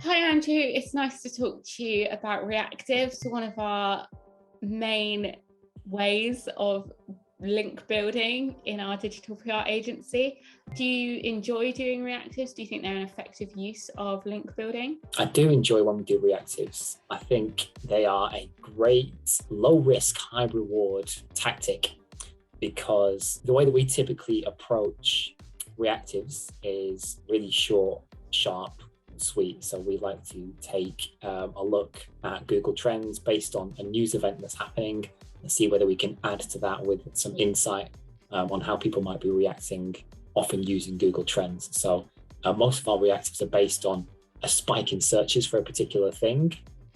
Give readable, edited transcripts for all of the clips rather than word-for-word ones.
Hi Andrew, it's nice to talk to you about Reactives, one of our main ways of link building in our digital PR agency. Do you enjoy doing Reactives? Do you think they're an effective use of link building? I do enjoy when we do reactives. I think they are a great low risk, high reward tactic because the way that we typically approach reactives is really short, sharp, sweet. So we like to take a look at Google Trends based on a news event that's happening and see whether we can add to that with some insight on how people might be reacting, often using Google Trends. So most of our reactives are based on a spike in searches for a particular thing.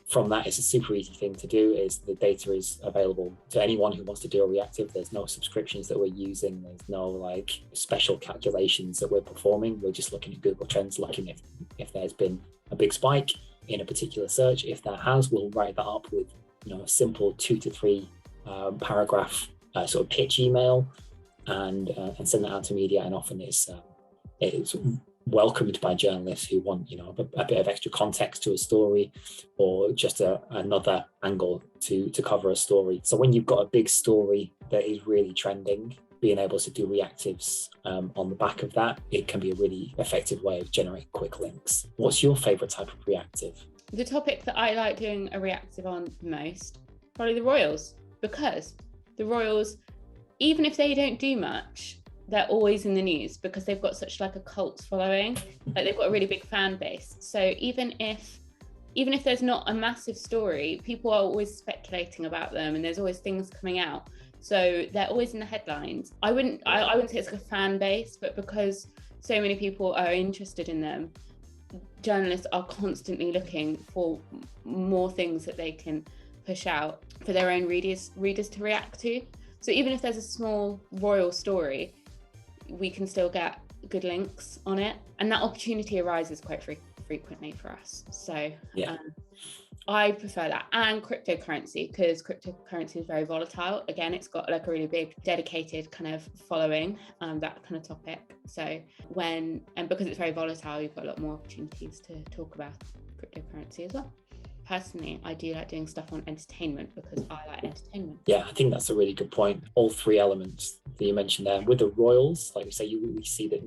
From that, it's a super easy thing to do. Is the data is available to anyone who wants to do a reactive. There's no subscriptions that we're using. There's no like special calculations that we're performing. We're just looking at Google Trends, looking if there's been a big spike in a particular search. If that has, we'll write that up with a simple 2 to 3 paragraph sort of pitch email and send that out to media. And often it's welcomed by journalists who want a bit of extra context to a story or just another angle to cover a story. So when you've got a big story that is really trending, being able to do reactives on the back of that, it can be a really effective way of generating quick links. What's your favorite type of reactive? The topic that I like doing a reactive on most, probably the Royals, because the Royals, even if they don't do much, they're always in the news because they've got such like a cult following. Like they've got a really big fan base. So even if there's not a massive story, people are always speculating about them and there's always things coming out. So they're always in the headlines. I wouldn't say it's like a fan base, but because so many people are interested in them, journalists are constantly looking for more things that they can push out for their own readers to react to. So even if there's a small royal story, we can still get good links on it, and that opportunity arises quite frequently for us. So yeah. I prefer that, and cryptocurrency, because cryptocurrency is very volatile. Again, it's got like a really big dedicated kind of following, that kind of topic. So because it's very volatile, you've got a lot more opportunities to talk about cryptocurrency as well. Personally, I do like doing stuff on entertainment because I like entertainment. Yeah, I think that's a really good point. All three elements that you mentioned there. With the Royals, like we say, we see that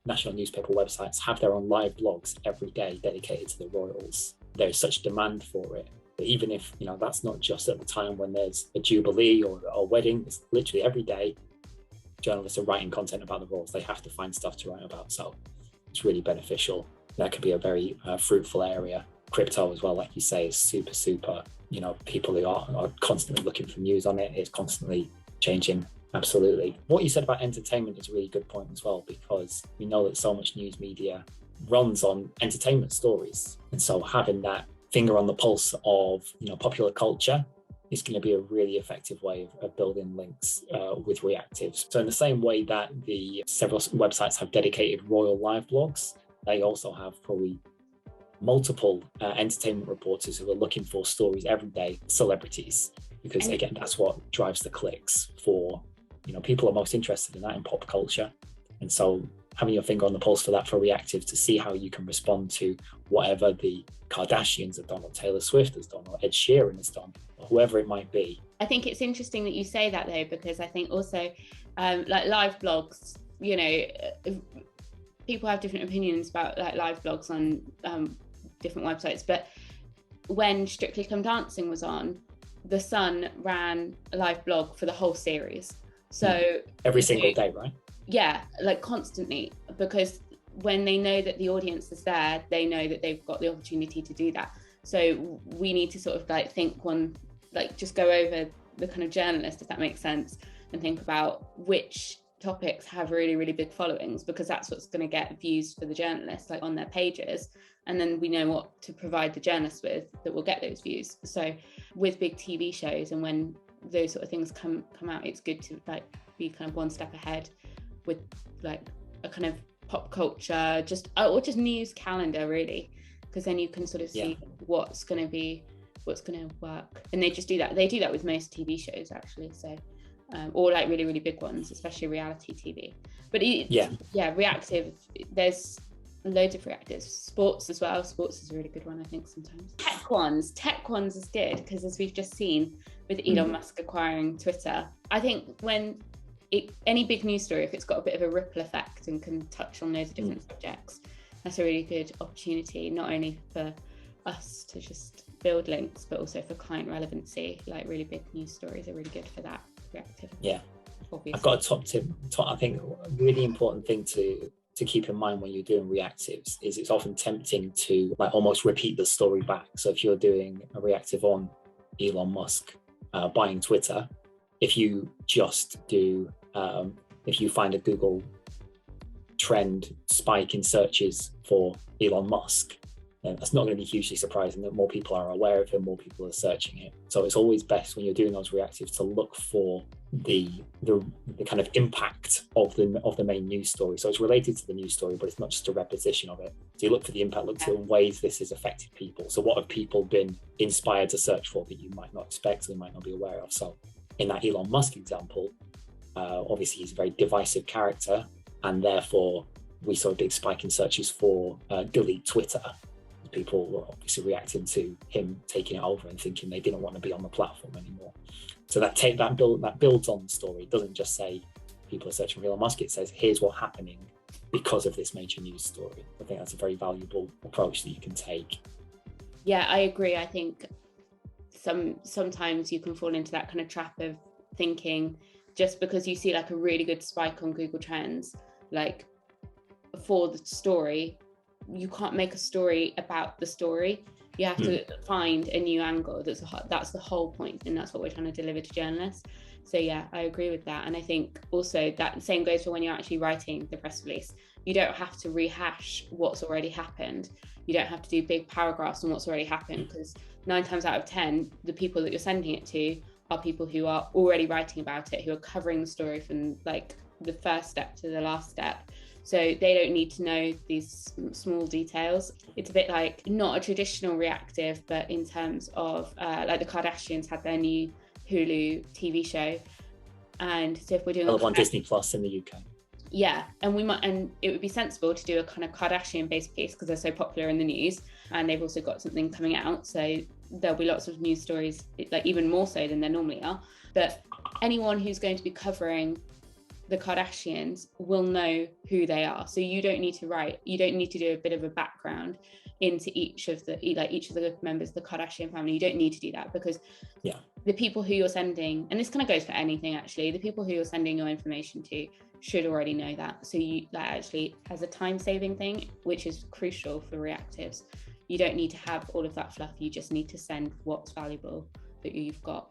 national newspaper websites have their own live blogs every day dedicated to the Royals. There's such demand for it. But even if, that's not just at the time when there's a jubilee or a wedding, it's literally every day journalists are writing content about the Royals. They have to find stuff to write about. So it's really beneficial. That could be a very fruitful area. Crypto as well, like you say, is super, people who are constantly looking for news on it. It's constantly changing. Absolutely. What you said about entertainment is a really good point as well, because we know that so much news media runs on entertainment stories. And so having that finger on the pulse of, popular culture is going to be a really effective way of building links with reactives. So in the same way that the several websites have dedicated royal live blogs, they also have probably multiple entertainment reporters who are looking for stories every day, celebrities, because again, that's what drives the clicks for, people are most interested in that in pop culture. And so having your finger on the pulse for that, for reactive, to see how you can respond to whatever the Kardashians have done, or Taylor Swift has done, or Ed Sheeran has done, or whoever it might be. I think it's interesting that you say that though, because I think also like live blogs, people have different opinions about like live blogs on different websites, but when Strictly Come Dancing was on, The Sun ran a live blog for the whole series. So every single day, right? Yeah, like constantly, because when they know that the audience is there, they know that they've got the opportunity to do that. So we need to sort of like just go over the kind of journalist, if that makes sense, and think about which topics have really, really big followings, because that's what's going to get views for the journalists, like on their pages. And then we know what to provide the journalists with that will get those views. So with big TV shows, and when those sort of things come out, it's good to like be kind of one step ahead with like a kind of pop culture, just news calendar really, because then you can sort of see what's going to work. And they just do that. They do that with most TV shows actually. So or like really, really big ones, especially reality TV. But reactive, there's loads of reactives. Sports as well. Sports is a really good one, I think, sometimes. Tech ones is good because, as we've just seen with Elon Musk acquiring Twitter, I think when any big news story, if it's got a bit of a ripple effect and can touch on loads of different subjects, that's a really good opportunity, not only for us to just build links, but also for client relevancy. Like really big news stories are really good for that reactive. Yeah. Obviously. I've got a top tip. I think a really important thing to keep in mind when you're doing reactives is it's often tempting to like almost repeat the story back. So if you're doing a reactive on Elon Musk buying Twitter, if you just do, if you find a Google trend spike in searches for Elon Musk, then that's not going to be hugely surprising that more people are aware of him, more people are searching it. So it's always best when you're doing those reactives to look for the kind of impact of the main news story. So it's related to the news story, but it's not just a repetition of it. So you look for the impact, look for the ways this has affected people. So what have people been inspired to search for that you might not expect or you might not be aware of? So in that Elon Musk example, obviously he's a very divisive character, and therefore we saw a big spike in searches for delete Twitter. People were obviously reacting to him taking it over and thinking they didn't want to be on the platform anymore. So that builds on the story. It doesn't just say people are searching for Elon Musk. It says here's what's happening because of this major news story. I think that's a very valuable approach that you can take. Yeah, I agree. I think sometimes you can fall into that kind of trap of thinking just because you see like a really good spike on Google Trends, like for the story, you can't make a story about the story. You have to find a new angle. That's the whole point, and that's what we're trying to deliver to journalists. So yeah, I agree with that. And I think also that same goes for when you're actually writing the press release. You don't have to rehash what's already happened. You don't have to do big paragraphs on what's already happened, because 9 times out of 10, the people that you're sending it to are people who are already writing about it, who are covering the story from like the first step to the last step. So they don't need to know these small details. It's a bit like not a traditional reactive, but in terms of like the Kardashians had their new Hulu TV show. And so if we're doing on Disney Plus in the UK. Yeah, and it would be sensible to do a kind of Kardashian-based piece because they're so popular in the news, and they've also got something coming out. So there'll be lots of news stories, like even more so than there normally are. But anyone who's going to be covering the Kardashians will know who they are. So you don't need to do a bit of a background into each of the members of the Kardashian family. You don't need to do that, because the people who you're sending, and this kind of goes for anything actually, the people who you're sending your information to should already know that. So that actually has a time-saving thing, which is crucial for reactives. You don't need to have all of that fluff. You just need to send what's valuable that you've got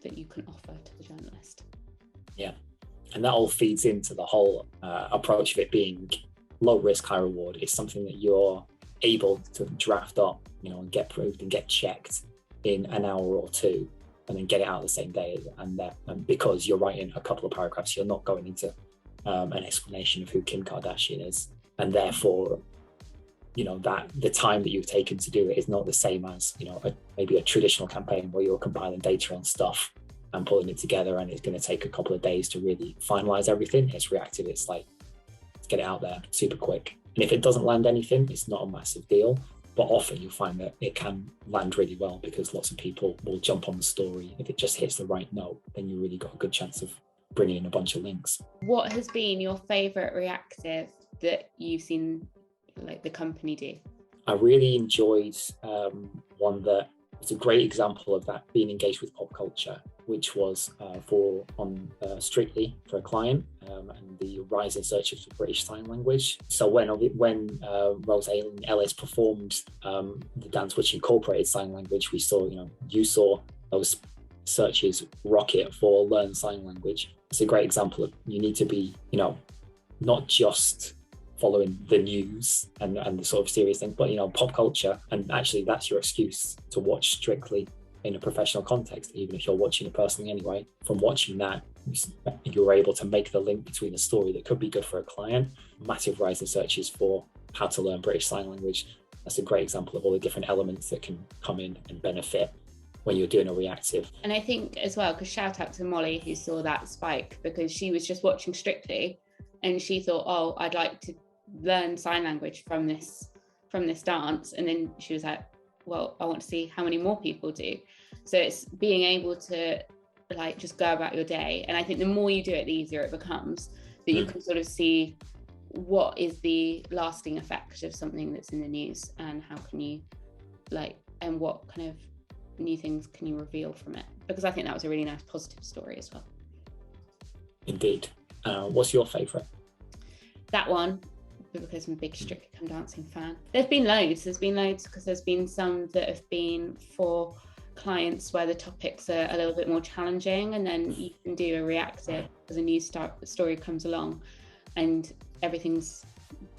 that you can offer to the journalist. Yeah. And that all feeds into the whole approach of it being low risk, high reward. It's something that you're able to draft up, and get proved and get checked in an hour or two, and then get it out the same day. And because you're writing a couple of paragraphs, you're not going into an explanation of who Kim Kardashian is, and therefore, that the time that you've taken to do it is not the same as maybe a traditional campaign where you're compiling data on stuff and pulling it together, and it's going to take a couple of days to really finalize everything. It's reactive. It's like, let's get it out there super quick. And if it doesn't land anything, it's not a massive deal. But often you'll find that it can land really well, because lots of people will jump on the story. If it just hits the right note, then you really got a good chance of bringing in a bunch of links. What has been your favorite reactive that you've seen like the company do? I really enjoyed one that was a great example of that being engaged with pop culture, which was on Strictly for a client, and the rise in searches for British Sign Language. So when Rose Ellis performed the dance which incorporated sign language, we saw, you saw those searches rocket for learn sign language. It's a great example of, you need to be, not just following the news and the sort of serious thing, but pop culture. And actually that's your excuse to watch Strictly in a professional context, even if you're watching it personally anyway. From watching that, you're able to make the link between a story that could be good for a client, massive rise in searches for how to learn British Sign Language. That's a great example of all the different elements that can come in and benefit when you're doing a reactive. And I think as well, because shout out to Molly who saw that spike, because she was just watching Strictly and she thought, oh, I'd like to learn sign language from this dance. And then she was like, well, I want to see how many more people do. So it's being able to like just go about your day. And I think the more you do it, the easier it becomes, that you can sort of see what is the lasting effect of something that's in the news, and how can you like, and what kind of new things can you reveal from it? Because I think that was a really nice positive story as well. Indeed. What's your favourite? That one, because I'm a big Strictly Come Dancing fan. There's been loads because there's been some that have been for clients where the topics are a little bit more challenging, and then you can do a reactive as a new story comes along and everything's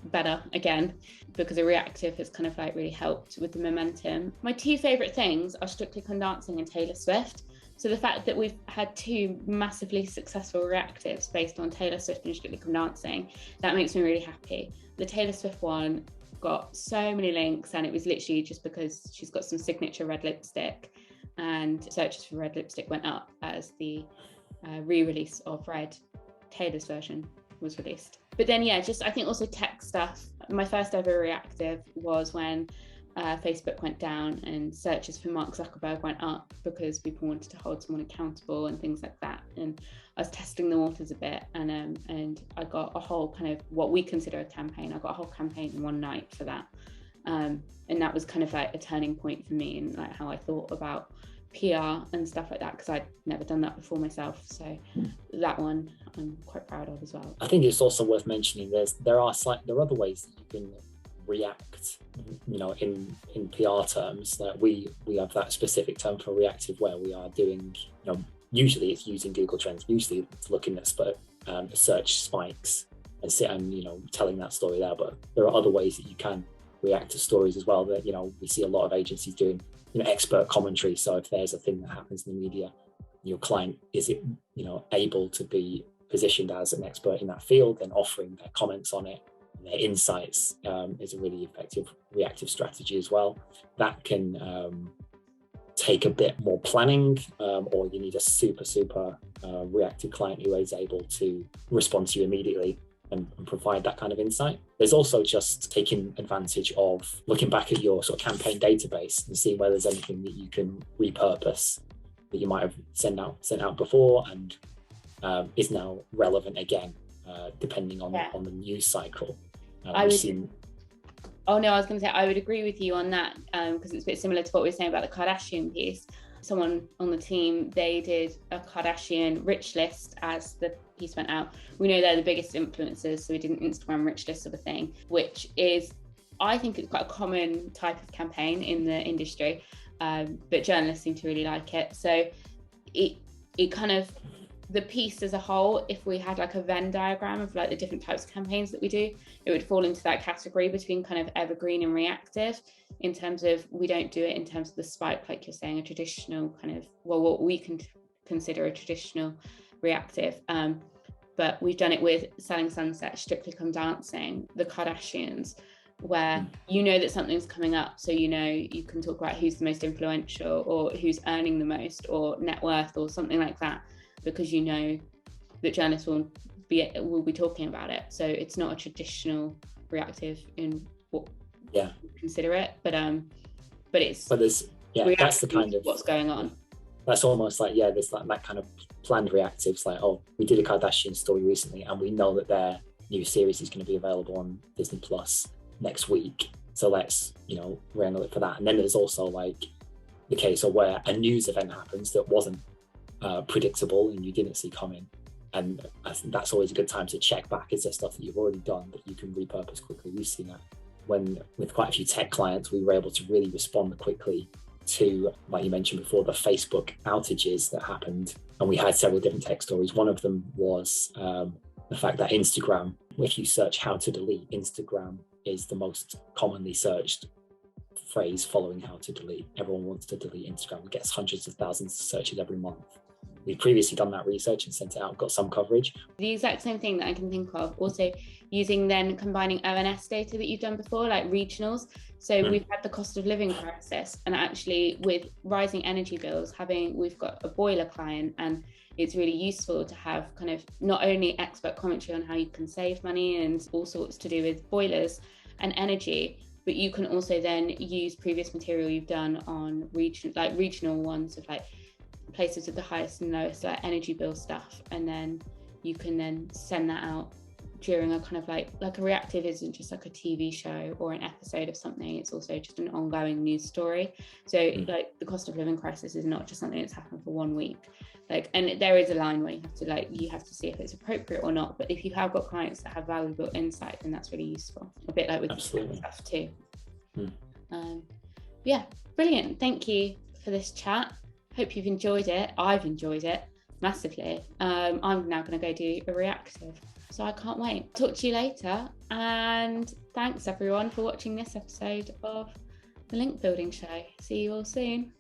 better again, because a reactive has kind of like really helped with the momentum. My two favourite things are Strictly Come Dancing and Taylor Swift. So the fact that we've had two massively successful reactives based on Taylor Swift and Strictly Come Dancing, that makes me really happy. The Taylor Swift one got so many links, and it was literally just because she's got some signature red lipstick, and searches for red lipstick went up as the re-release of Red, Taylor's version, was released. But then I think also tech stuff. My first ever reactive was when Facebook went down and searches for Mark Zuckerberg went up, because people wanted to hold someone accountable and things like that. And I was testing the waters a bit, and I got a whole kind of what we consider a campaign. I got a whole campaign in one night for that. And that was kind of like a turning point for me in like how I thought about PR and stuff like that, because I'd never done that before myself. So that one I'm quite proud of as well. I think it's also worth mentioning there are other ways that you can react, in PR terms. That we have that specific term for reactive, where we are doing, usually it's using Google Trends, usually it's looking at search spikes and telling that story there. But there are other ways that you can react to stories as well, that we see a lot of agencies doing expert commentary. So if there's a thing that happens in the media, your client is able to be positioned as an expert in that field, and offering their comments on it, their insights, is a really effective reactive strategy as well. That can take a bit more planning, or you need a super reactive client who is able to respond to you immediately and provide that kind of insight. There's also just taking advantage of looking back at your sort of campaign database and seeing whether there's anything that you can repurpose that you might have sent out before, and is now relevant again, depending on the news cycle. I was going to say I would agree with you on that, because it's a bit similar to what we were saying about the Kardashian piece. Someone on the team, they did a Kardashian rich list as the piece went out. We know they're the biggest influencers, so we did an Instagram rich list of a thing, which is, I think it's quite a common type of campaign in the industry, but journalists seem to really like it. So it kind of, the piece as a whole, if we had like a Venn diagram of like the different types of campaigns that we do, it would fall into that category between kind of evergreen and reactive, in terms of we don't do it in terms of the spike, like you're saying, a traditional kind of, well, what we can consider a traditional reactive. But we've done it with Selling Sunset, Strictly Come Dancing, the Kardashians, where that something's coming up, so you can talk about who's the most influential, or who's earning the most, or net worth, or something like that, because that journalists will be talking about it. So it's not a traditional reactive in what we consider it, but there's that's the kind of what's going on. That's almost like there's like that kind of planned reactives, like, oh, we did a Kardashian story recently and we know that their new series is going to be available on Disney Plus next week, so let's run it for that. And then there's also like the case of where a news event happens that wasn't predictable and you didn't see coming, and I think that's always a good time to check back. Is there stuff that you've already done that you can repurpose quickly? We've seen that when with quite a few tech clients, we were able to really respond quickly to, like you mentioned before, the Facebook outages that happened, and we had several different tech stories. One of them was the fact that Instagram, if you search how to delete, Instagram is the most commonly searched phrase following how to delete. Everyone wants to delete Instagram. It gets hundreds of thousands of searches every month. we've previously done that research and sent it out, got some coverage. The exact same thing that I can think of, also using then combining ONS data that you've done before, like regionals. So we've had the cost of living crisis, and actually with rising energy bills, we've got a boiler client, and it's really useful to have kind of not only expert commentary on how you can save money and all sorts to do with boilers and energy, but you can also then use previous material you've done on regional ones of like places with the highest and lowest like energy bill stuff, and then you can then send that out during a kind of like a reactive isn't just like a TV show or an episode of something, it's also just an ongoing news story. So like the cost of living crisis is not just something that's happened for 1 week, like, and there is a line where you have to see if it's appropriate or not, but if you have got clients that have valuable insight, then that's really useful, a bit like with stuff too. Yeah, brilliant, thank you for this chat. Hope you've enjoyed it. I've enjoyed it massively. I'm now going to go do a reactive, so I can't wait. Talk to you later, and thanks everyone for watching this episode of the Link Building Show. See you all soon.